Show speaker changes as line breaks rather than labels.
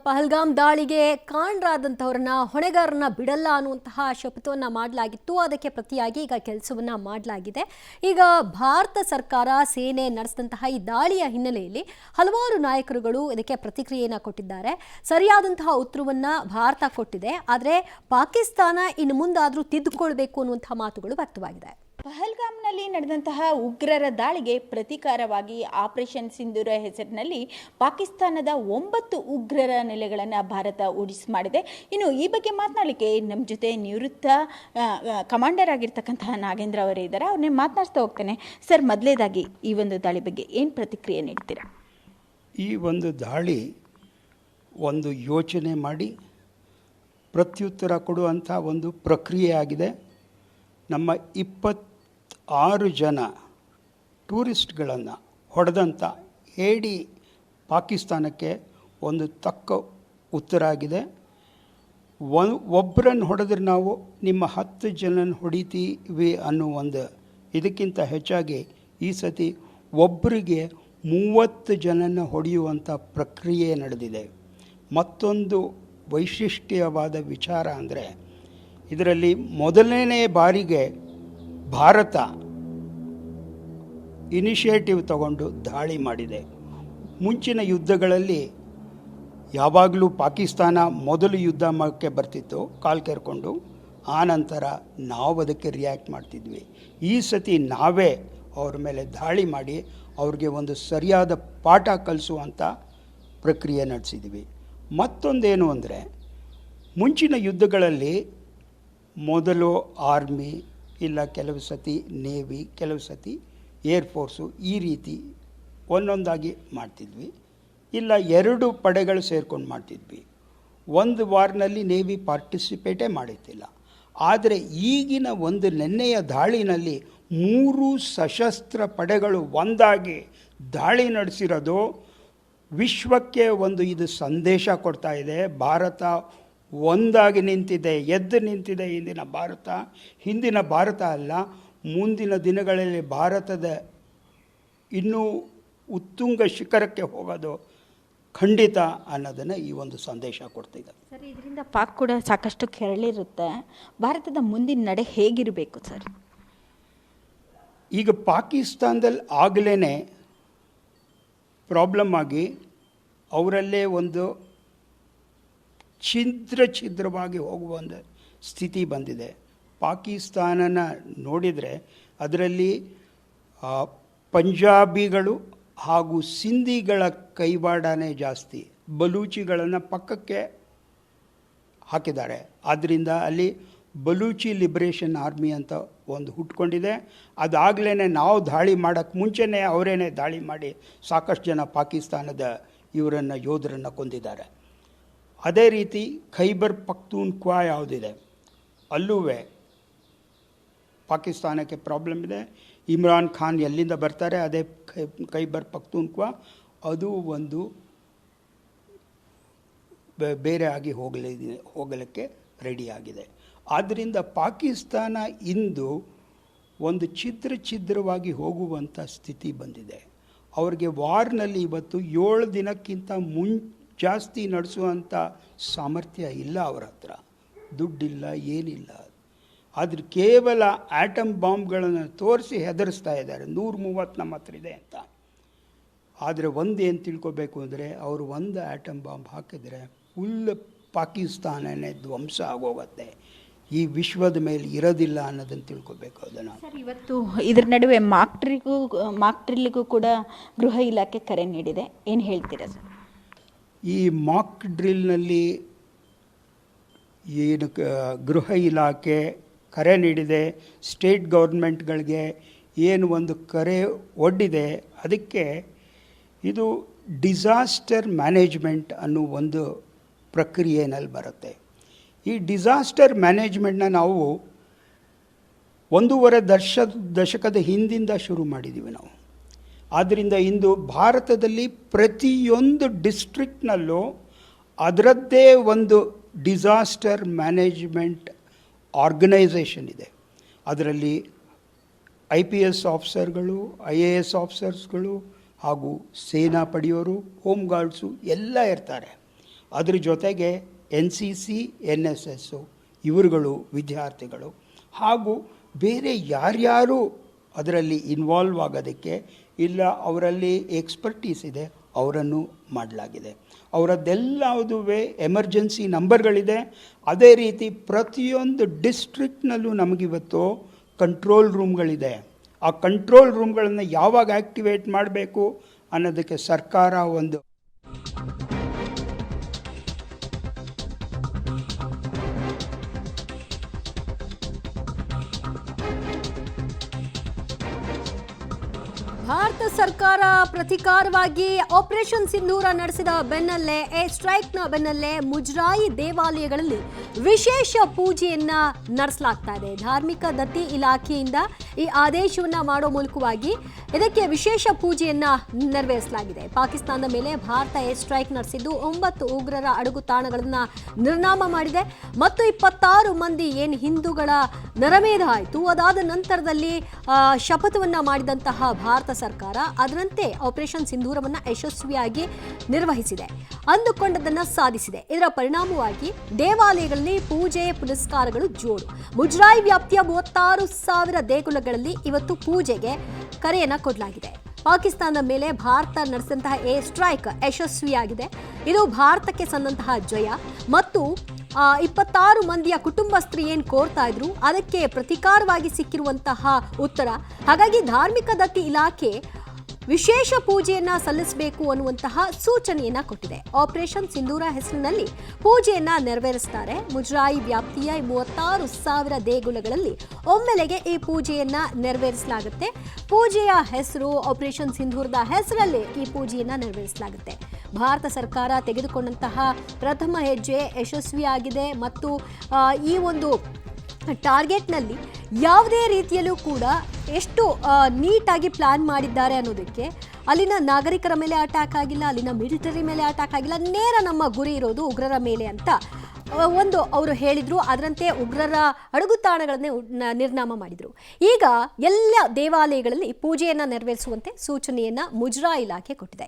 ಪಹಲ್ಗಾಮ್ ದಾಳಿಗೆ ಕಾರಣರಾದಂಥವ್ರನ್ನ ಹೊಣೆಗಾರರನ್ನ ಬಿಡಲ್ಲ ಅನ್ನುವಂತಹ ಶಪಥವನ್ನು ಮಾಡಲಾಗಿತ್ತು. ಅದಕ್ಕೆ ಪ್ರತಿಯಾಗಿ ಈಗ ಕೆಲಸವನ್ನ ಮಾಡಲಾಗಿದೆ. ಈಗ ಭಾರತ ಸರ್ಕಾರ ಸೇನೆ ನಡೆಸಿದಂತಹ ಈ ದಾಳಿಯ ಹಿನ್ನೆಲೆಯಲ್ಲಿ ಹಲವಾರು ನಾಯಕರುಗಳು ಇದಕ್ಕೆ ಪ್ರತಿಕ್ರಿಯೆಯನ್ನು ಕೊಟ್ಟಿದ್ದಾರೆ. ಸರಿಯಾದಂತಹ ಉತ್ತರವನ್ನ ಭಾರತ ಕೊಟ್ಟಿದೆ. ಆದರೆ ಪಾಕಿಸ್ತಾನ ಇನ್ನು ಮುಂದಾದರೂ ತಿದ್ದುಕೊಳ್ಬೇಕು ಅನ್ನುವಂತಹ ಮಾತುಗಳು ವ್ಯಕ್ತವಾಗಿದೆ.
ಪಹಲ್ಗಾಮ್ನಲ್ಲಿ ನಡೆದಂತಹ ಉಗ್ರರ ದಾಳಿಗೆ ಪ್ರತೀಕಾರವಾಗಿ ಆಪರೇಷನ್ ಸಿಂಧೂರ ಹೆಸರಿನಲ್ಲಿ ಪಾಕಿಸ್ತಾನದ 9 ಉಗ್ರರ ನೆಲೆಗಳನ್ನು ಭಾರತ ಉಡಿಸಿ ಮಾಡಿದೆ. ಇನ್ನು ಈ ಬಗ್ಗೆ ಮಾತನಾಡಲಿಕ್ಕೆ ನಮ್ಮ ಜೊತೆ ನಿವೃತ್ತ ಕಮಾಂಡರ್ ಆಗಿರ್ತಕ್ಕಂತಹ ನಾಗೇಂದ್ರ ಅವರೇ ಇದ್ದಾರೆ. ಅವ್ರನ್ನೇ ಮಾತನಾಡ್ತಾ ಹೋಗ್ತೇನೆ. ಸರ್, ಮೊದಲೇದಾಗಿ ಈ ಒಂದು ದಾಳಿ ಬಗ್ಗೆ ಏನು ಪ್ರತಿಕ್ರಿಯೆ ನೀಡ್ತೀರಾ?
ಈ ಒಂದು ದಾಳಿ ಒಂದು ಯೋಚನೆ ಮಾಡಿ ಪ್ರತ್ಯುತ್ತರ ಕೊಡುವಂಥ ಒಂದು ಪ್ರಕ್ರಿಯೆ ಆಗಿದೆ. ನಮ್ಮ 26 ಜನ ಟೂರಿಸ್ಟ್ಗಳನ್ನು ಹೊಡೆದಂಥ ಹೇಡಿ ಪಾಕಿಸ್ತಾನಕ್ಕೆ ಒಂದು ತಕ್ಕ ಉತ್ತರ ಆಗಿದೆ. ಒಬ್ಬರನ್ನು ಹೊಡೆದ್ರೆ ನಾವು ನಿಮ್ಮ 10 ಜನನ ಹೊಡಿತೀವಿ ಅನ್ನೋ ಒಂದು ಇದಕ್ಕಿಂತ ಹೆಚ್ಚಾಗಿ ಈ ಸತಿ ಒಬ್ಬರಿಗೆ 30 ಜನನ ಹೊಡೆಯುವಂಥ ಪ್ರಕ್ರಿಯೆ ನಡೆದಿದೆ. ಮತ್ತೊಂದು ವೈಶಿಷ್ಟ್ಯವಾದ ವಿಚಾರ ಅಂದರೆ ಇದರಲ್ಲಿ ಮೊದಲನೇ ಬಾರಿಗೆ ಭಾರತ ಇನಿಷಿಯೇಟಿವ್ ತಗೊಂಡು ದಾಳಿ ಮಾಡಿದೆ. ಮುಂಚಿನ ಯುದ್ಧಗಳಲ್ಲಿ ಯಾವಾಗಲೂ ಪಾಕಿಸ್ತಾನ ಮೊದಲು ಯುದ್ಧ ಮಾಡೋಕ್ಕೆ ಬರ್ತಿತ್ತು ಕಾಲು ಕೆರ್ಕೊಂಡು, ಆನಂತರ ನಾವು ಅದಕ್ಕೆ ರಿಯಾಕ್ಟ್ ಮಾಡ್ತಿದ್ವಿ. ಈ ಸತಿ ನಾವೇ ಅವ್ರ ಮೇಲೆ ದಾಳಿ ಮಾಡಿ ಅವ್ರಿಗೆ ಒಂದು ಸರಿಯಾದ ಪಾಠ ಕಲಿಸುವಂಥ ಪ್ರಕ್ರಿಯೆ ನಡೆಸಿದ್ವಿ. ಮತ್ತೊಂದೇನು ಅಂದರೆ ಮುಂಚಿನ ಯುದ್ಧಗಳಲ್ಲಿ ಮೊದಲು ಆರ್ಮಿ, ಇಲ್ಲ ಕೆಲವು ಸತಿ ನೇವಿ, ಕೆಲವು ಸತಿ ಏರ್ಫೋರ್ಸು, ಈ ರೀತಿ ಒಂದೊಂದಾಗಿ ಮಾಡ್ತಿದ್ವಿ. ಇಲ್ಲ 2 ಪಡೆಗಳು ಸೇರ್ಕೊಂಡು ಮಾಡ್ತಿದ್ವಿ. ಒಂದು ವಾರ್ನಲ್ಲಿ ನೇವಿ ಪಾರ್ಟಿಸಿಪೇಟೇ ಮಾಡುತ್ತಿಲ್ಲ. ಆದರೆ ಈಗಿನ ಒಂದು ನೆನ್ನೆಯ ದಾಳಿನಲ್ಲಿ 3 ಸಶಸ್ತ್ರ ಪಡೆಗಳು ಒಂದಾಗಿ ದಾಳಿ ನಡೆಸಿರೋದು ವಿಶ್ವಕ್ಕೆ ಒಂದು ಇದು ಸಂದೇಶ ಕೊಡ್ತಾ ಇದೆ. ಭಾರತ ಒಂದಾಗಿ ನಿಂತಿದೆ, ಎದ್ದು ನಿಂತಿದೆ. ಹಿಂದಿನ ಭಾರತ ಅಲ್ಲ, ಮುಂದಿನ ದಿನಗಳಲ್ಲಿ ಭಾರತದ ಇನ್ನೂ ಉತ್ತುಂಗ ಶಿಖರಕ್ಕೆ ಹೋಗೋದು ಖಂಡಿತ ಅನ್ನೋದನ್ನು ಈ ಒಂದು ಸಂದೇಶ ಕೊಡ್ತಿದೆ.
ಸರ್, ಇದರಿಂದ ಪಾಕ್ ಕೂಡ ಸಾಕಷ್ಟು ಕೆರಳಿರುತ್ತೆ. ಭಾರತದ ಮುಂದಿನ ನಡೆ ಹೇಗಿರಬೇಕು ಸರ್?
ಈಗ ಪಾಕಿಸ್ತಾನದಲ್ಲಿ ಆಗಲೇ ಪ್ರಾಬ್ಲಮ್ ಆಗಿ ಅವರಲ್ಲೇ ಒಂದು ಛಿದ್ರವಾಗಿ ಹೋಗುವ ಒಂದು ಸ್ಥಿತಿ ಬಂದಿದೆ. ಪಾಕಿಸ್ತಾನನ ನೋಡಿದರೆ ಅದರಲ್ಲಿ ಪಂಜಾಬಿಗಳು ಹಾಗೂ ಸಿಂಧಿಗಳ ಕೈವಾಡನೇ ಜಾಸ್ತಿ. ಬಲೂಚಿಗಳನ್ನು ಪಕ್ಕಕ್ಕೆ ಹಾಕಿದ್ದಾರೆ. ಆದ್ದರಿಂದ ಅಲ್ಲಿ ಬಲೂಚಿ ಲಿಬರೇಷನ್ ಆರ್ಮಿ ಅಂತ ಒಂದು ಹುಟ್ಕೊಂಡಿದೆ. ಅದಾಗಲೇ ನಾವು ದಾಳಿ ಮಾಡೋಕ್ಕೆ ಮುಂಚೆನೇ ಅವರೇನೆ ದಾಳಿ ಮಾಡಿ ಸಾಕಷ್ಟು ಜನ ಪಾಕಿಸ್ತಾನದ ಯೋಧರನ್ನು ಕೊಂದಿದ್ದಾರೆ. ಅದೇ ರೀತಿ ಖೈಬರ್ ಪಖ್ತೂನ್ಖ್ವಾ ಯಾವುದಿದೆ, ಅಲ್ಲೂ ಪಾಕಿಸ್ತಾನಕ್ಕೆ ಪ್ರಾಬ್ಲಮ್ ಇದೆ. ಇಮ್ರಾನ್ ಖಾನ್ ಎಲ್ಲಿಂದ ಬರ್ತಾರೆ, ಅದೇ ಖೈಬರ್ ಪಖ್ತೂನ್ಖ್ವಾ ಅದು ಒಂದು ಬೇರೆ ಆಗಿ ಹೋಗಲಿಕ್ಕೆ ರೆಡಿಯಾಗಿದೆ. ಆದ್ದರಿಂದ ಪಾಕಿಸ್ತಾನ ಇಂದು ಒಂದು ಛಿದ್ರವಾಗಿ ಹೋಗುವಂಥ ಸ್ಥಿತಿ ಬಂದಿದೆ. ಅವ್ರಿಗೆ ವಾರ್ನಲ್ಲಿ ಇವತ್ತು 7 ದಿನಕ್ಕಿಂತ ಜಾಸ್ತಿ ನಡೆಸುವಂಥ ಸಾಮರ್ಥ್ಯ ಇಲ್ಲ. ಅವರ ಹತ್ರ ದುಡ್ಡಿಲ್ಲ, ಏನಿಲ್ಲ. ಆದರೆ ಕೇವಲ ಆಟಮ್ ಬಾಂಬ್ಗಳನ್ನು ತೋರಿಸಿ ಹೆದರಿಸ್ತಾ ಇದ್ದಾರೆ. 130 ನಮ್ಮ ಹತ್ರ ಇದೆ ಅಂತ. ಆದರೆ ಏನು ತಿಳ್ಕೊಬೇಕು ಅಂದರೆ ಅವರು ಒಂದು ಆಟಮ್ ಬಾಂಬ್ ಹಾಕಿದರೆ ಫುಲ್ ಪಾಕಿಸ್ತಾನನೇ ಧ್ವಂಸ ಆಗೋಗುತ್ತೆ. ಈ ವಿಶ್ವದ ಮೇಲೆ ಇರೋದಿಲ್ಲ ಅನ್ನೋದನ್ನು ತಿಳ್ಕೊಬೇಕು. ಅದನ್ನು
ಸರ್, ಇವತ್ತು ಇದರ ನಡುವೆ ಮಾಕ್ ಡ್ರಿಲ್ಗೂ ಕೂಡ ಗೃಹ ಇಲಾಖೆ ಕರೆ ನೀಡಿದೆ. ಏನು ಹೇಳ್ತೀರಾ ಸರ್?
ಈ ಮಾಕ್ ಡ್ರಿಲ್ನಲ್ಲಿ ಏನು ಗೃಹ ಇಲಾಖೆ ಕರೆ ನೀಡಿದೆ, ಸ್ಟೇಟ್ ಗೌರ್ಮೆಂಟ್ಗಳಿಗೆ ಏನು ಒಂದು ಕರೆ ಒಡ್ಡಿದೆ, ಅದಕ್ಕೆ ಇದು ಡಿಸಾಸ್ಟರ್ ಮ್ಯಾನೇಜ್ಮೆಂಟ್ ಅನ್ನೋ ಒಂದು ಪ್ರಕ್ರಿಯೆಯಲ್ಲಿ ಬರುತ್ತೆ. ಈ ಡಿಸಾಸ್ಟರ್ ಮ್ಯಾನೇಜ್ಮೆಂಟ್ನ ನಾವು 1.5 ದಶಕದ ಹಿಂದಿಂದ ಶುರು ಮಾಡಿದ್ದೀವಿ ನಾವು. ಆದ್ದರಿಂದ ಇಂದು ಭಾರತದಲ್ಲಿ ಪ್ರತಿಯೊಂದು ಡಿಸ್ಟ್ರಿಕ್ಟ್ನಲ್ಲೂ ಅದರದ್ದೇ ಒಂದು ಡಿಸಾಸ್ಟರ್ ಮ್ಯಾನೇಜ್ಮೆಂಟ್ ಆರ್ಗನೈಸೇಷನ್ ಇದೆ. ಅದರಲ್ಲಿ IPS ಆಫೀಸರ್ಗಳು, IAS ಆಫೀಸರ್ಸ್ಗಳು ಹಾಗೂ ಸೇನಾ ಪಡೆಯೋರು, ಹೋಮ್ ಗಾರ್ಡ್ಸು ಎಲ್ಲ ಇರ್ತಾರೆ. ಅದ್ರ ಜೊತೆಗೆ NCC NSS ಇವರುಗಳು ವಿದ್ಯಾರ್ಥಿಗಳು ಹಾಗೂ ಬೇರೆ ಯಾರ್ಯಾರು ಅದರಲ್ಲಿ ಇನ್ವಾಲ್ವ್ ಆಗೋದಕ್ಕೆ ಇಲ್ಲ ಅವರಲ್ಲಿ ಎಕ್ಸ್ಪರ್ಟೀಸ್ ಇದೆ ಅವರನ್ನು ಮಾಡಲಾಗಿದೆ. ಅವರದ್ದೆಲ್ಲದೂ ಎಮರ್ಜೆನ್ಸಿ ನಂಬರ್ಗಳಿದೆ. ಅದೇ ರೀತಿ ಪ್ರತಿಯೊಂದು ಡಿಸ್ಟ್ರಿಕ್ಟ್ನಲ್ಲೂ ನಮಗಿವತ್ತು ಕಂಟ್ರೋಲ್ ರೂಮ್ಗಳಿದೆ. ಆ ಕಂಟ್ರೋಲ್ ರೂಮ್ಗಳನ್ನು ಯಾವಾಗ ಆ್ಯಕ್ಟಿವೇಟ್ ಮಾಡಬೇಕು ಅನ್ನೋದಕ್ಕೆ ಸರ್ಕಾರ ಒಂದು
ಭಾರತ ಸರ್ಕಾರ ಪ್ರತೀಕಾರವಾಗಿ ಆಪರೇಷನ್ ಸಿಂಧೂರ ನಡೆಸಿದ ಬೆನ್ನಲ್ಲೇ ಸ್ಟ್ರೈಕ್ನ ಬೆನ್ನಲ್ಲೇ ಮುಜರಾಯಿ ದೇವಾಲಯಗಳಲ್ಲಿ ವಿಶೇಷ ಪೂಜೆಯನ್ನ ನಡೆಸಲಾಗ್ತಾ ಇದೆ. ಧಾರ್ಮಿಕ ದತ್ತಿ ಇಲಾಖೆಯಿಂದ ಈ ಆದೇಶವನ್ನ ಮಾಡೋ ಮೂಲಕವಾಗಿ ಇದಕ್ಕೆ ವಿಶೇಷ ಪೂಜೆಯನ್ನ ನೆರವೇರಿಸಲಾಗಿದೆ. ಪಾಕಿಸ್ತಾನದ ಮೇಲೆ ಭಾರತ ಸ್ಟ್ರೈಕ್ ನಡೆಸಿದ್ದು 9 ಉಗ್ರರ ಅಡಗುತಾಣಗಳನ್ನ ನಿರ್ನಾಮ ಮಾಡಿದೆ ಮತ್ತು 26 ಮಂದಿ ಏನು ಹಿಂದೂಗಳ ನರಮೇಧ ಆಯಿತು. ಅದಾದ ನಂತರದಲ್ಲಿ ಶಪಥವನ್ನ ಮಾಡಿದಂತಹ ಭಾರತ ಸರ್ಕಾರ ಅದರಂತೆ ಆಪರೇಷನ್ ಸಿಂಧೂರವನ್ನ ಯಶಸ್ವಿಯಾಗಿ ನಿರ್ವಹಿಸಿದೆ, ಅಂದುಕೊಂಡದನ್ನ ಸಾಧಿಸಿದೆ. ಇದರ ಪರಿಣಾಮವಾಗಿ ದೇವಾಲಯಗಳಲ್ಲಿ ಪೂಜೆ ಪುನಸ್ಕಾರಗಳು ಜೋರು. ಮುಜರಾಯಿ ವ್ಯಾಪ್ತಿಯ 36,000 ದೇಗುಲಗಳಲ್ಲಿ ಇವತ್ತು ಪೂಜೆಗೆ ಕರೆಯನ್ನ ಕೊಡಲಾಗಿದೆ. ಪಾಕಿಸ್ತಾನದ ಮೇಲೆ ಭಾರತ ನಡೆಸಿದಂತಹ ಸ್ಟ್ರೈಕ್ ಯಶಸ್ವಿಯಾಗಿದೆ. ಇದು ಭಾರತಕ್ಕೆ ಸಂದಂತಹ ಜಯ ಮತ್ತು 26 ಮಂದಿಯ ಕುಟುಂಬಸ್ಥರು ಏನು ಕೋರ್ತಾ ಇದ್ರು ಅದಕ್ಕೆ ಪ್ರತೀಕಾರವಾಗಿ ಸಿಕ್ಕಿರುವಂತಹ ಉತ್ತರ. ಹಾಗಾಗಿ ಧಾರ್ಮಿಕ ದತ್ತಿ ಇಲಾಖೆ ವಿಶೇಷ ಪೂಜೆಯನ್ನ ಸಲ್ಲಿಸಬೇಕು ಅನ್ನುವಂತಹ ಸೂಚನೆಯನ್ನ ಕೊಟ್ಟಿದೆ. ಆಪರೇಷನ್ ಸಿಂಧೂರ ಹೆಸರಿನಲ್ಲಿ ಪೂಜೆಯನ್ನ ನೆರವೇರಿಸ್ತಾರೆ. ಮುಜರಾಯಿ ವ್ಯಾಪ್ತಿಯ 36,000 ದೇಗುಲಗಳಲ್ಲಿ ಒಮ್ಮೆಲೆಗೆ ಈ ಪೂಜೆಯನ್ನ ನೆರವೇರಿಸಲಾಗುತ್ತೆ. ಪೂಜೆಯ ಹೆಸರು ಆಪರೇಷನ್ ಸಿಂಧೂರದ ಹೆಸರಲ್ಲಿ ಈ ಪೂಜೆಯನ್ನ ನೆರವೇರಿಸಲಾಗುತ್ತೆ. ಭಾರತ ಸರ್ಕಾರ ತೆಗೆದುಕೊಂಡಂತಹ ಪ್ರಥಮ ಹೆಜ್ಜೆ ಯಶಸ್ವಿಯಾಗಿದೆ ಮತ್ತು ಈ ಒಂದು ಟಾರ್ಗೆಟ್ನಲ್ಲಿ ಯಾವುದೇ ರೀತಿಯಲ್ಲೂ ಕೂಡ ಎಷ್ಟು ನೀಟಾಗಿ ಪ್ಲಾನ್ ಮಾಡಿದ್ದಾರೆ ಅನ್ನೋದಕ್ಕೆ ಅಲ್ಲಿನ ನಾಗರಿಕರ ಮೇಲೆ ಅಟ್ಯಾಕ್ ಆಗಿಲ್ಲ, ಅಲ್ಲಿನ ಮಿಲಿಟರಿ ಮೇಲೆ ಅಟ್ಯಾಕ್ ಆಗಿಲ್ಲ, ನೇರ ನಮ್ಮ ಗುರಿ ಇರೋದು ಉಗ್ರರ ಮೇಲೆ ಅಂತ ಒಂದು ಅವರು ಹೇಳಿದ್ರು. ಅದರಂತೆ ಉಗ್ರರ ಅಡಗುತಾಣಗಳನ್ನೇ ನಿರ್ನಾಮ ಮಾಡಿದರು. ಈಗ ಎಲ್ಲ ದೇವಾಲಯಗಳಲ್ಲಿ ಪೂಜೆಯನ್ನು ನೆರವೇರಿಸುವಂತೆ ಸೂಚನೆಯನ್ನು ಮುಜರಾಯಿ ಇಲಾಖೆ ಕೊಟ್ಟಿದೆ.